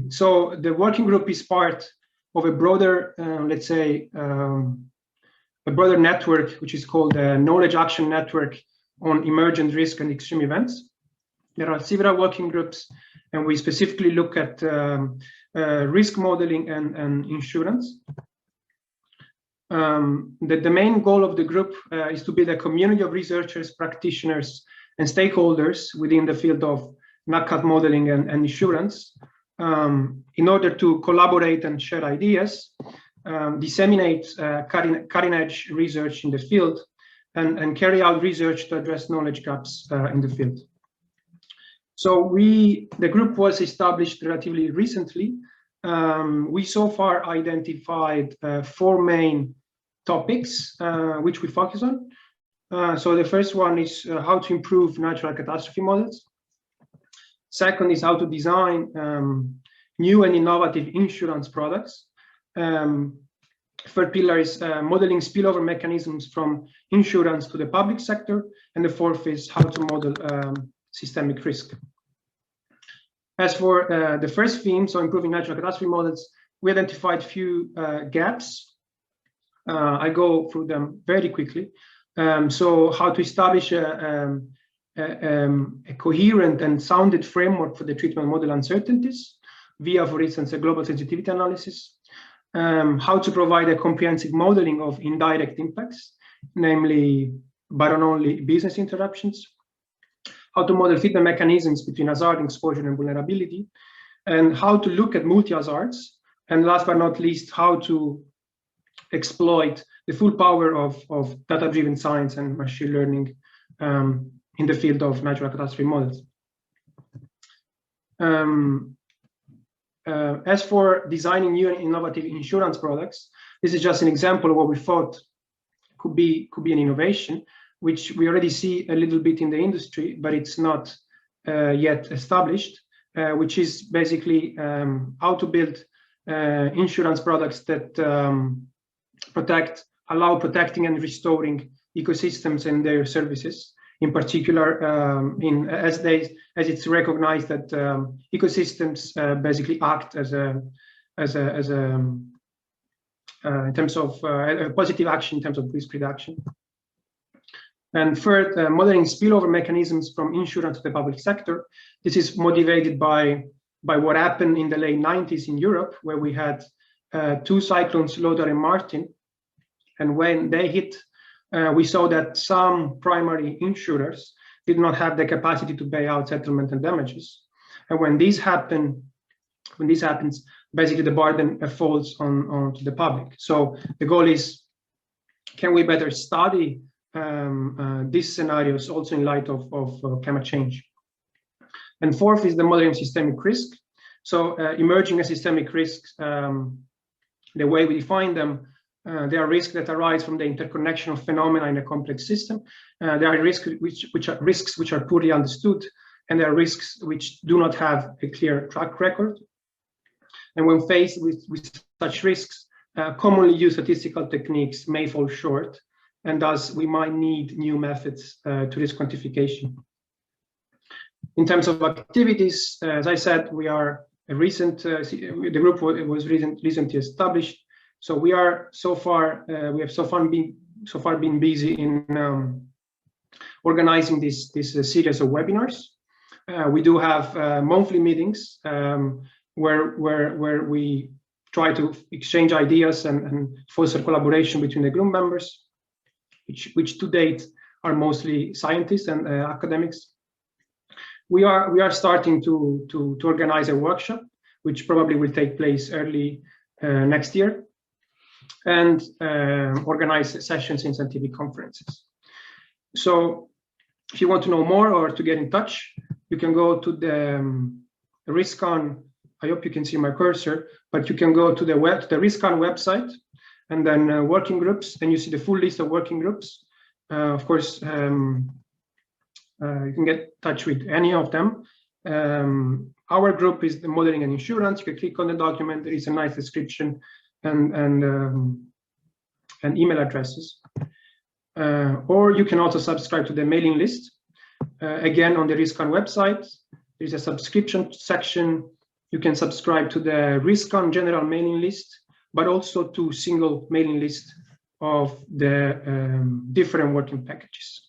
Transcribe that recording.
So the working group is part of a broader, let's say, a broader network, which is called the Knowledge Action Network on Emergent Risk and Extreme Events. There are several working groups, and we specifically look at risk modeling and insurance. The main goal of the group is to build a community of researchers, practitioners, and stakeholders within the field of NatCat modeling and insurance, in order to collaborate and share ideas, disseminate cutting-edge research in the field, and carry out research to address knowledge gaps in the field. So the group was established relatively recently. We so far identified 4 main topics which we focus on. So the first one is how to improve natural catastrophe models. Second is how to design new and innovative insurance products. Third pillar is modeling spillover mechanisms from insurance to the public sector. And the fourth is how to model systemic risk. As for the first theme, so improving natural catastrophe models, we identified few gaps. I go through them very quickly. So how to establish a coherent and sounded framework for the treatment model uncertainties via, for instance, a global sensitivity analysis. How to provide a comprehensive modeling of indirect impacts, namely baron-only business interruptions. How to model fitment mechanisms between hazard, exposure, and vulnerability, and how to look at multi-hazards. And last but not least, how to exploit the full power of data-driven science and machine learning in the field of natural catastrophe models. As for designing new and innovative insurance products, this is just an example of what we thought could be an innovation, which we already see a little bit in the industry, but it's not yet established, which is basically how to build insurance products that allow protecting and restoring ecosystems and their services. In particular, as it's recognized that ecosystems basically act as in terms of a positive action in terms of risk reduction. And third, modeling spillover mechanisms from insurance to the public sector. This is motivated by what happened in the late 90s in Europe, where we had 2 cyclones, Lothar and Martin. And when they hit, we saw that some primary insurers did not have the capacity to pay out settlement and damages. And when this happens, basically the burden falls on to the public. So the goal is, can we better study these scenarios also in light of climate change? And fourth is the modeling systemic risk. So emerging and systemic risks, the way we define them, there are risks that arise from the interconnection of phenomena in a complex system. There are risks which are poorly understood, and there are risks which do not have a clear track record. And when faced with such risks, commonly used statistical techniques may fall short, and thus we might need new methods to risk quantification. In terms of activities, as I said, we are a recent, the group was recently established. So we are we have so far been busy in organizing this series of webinars. We do have monthly meetings where we try to exchange ideas and foster collaboration between the group members, which to date are mostly scientists and academics. We are starting to organize a workshop, which probably will take place early next year, and organize sessions in scientific conferences. So if you want to know more or to get in touch, you can go to the RiskOn. I hope you can see my cursor, but you can go to the RiskOn website, and then working groups, and you see the full list of working groups. Of course, you can get in touch with any of them. Our group is the modeling and insurance. You can click on the document. There is a nice description and email addresses. Or you can also subscribe to the mailing list. Again, on the RiskOn website, there is a subscription section You can subscribe to the risk-on general mailing list, but also to single mailing list of the different working packages.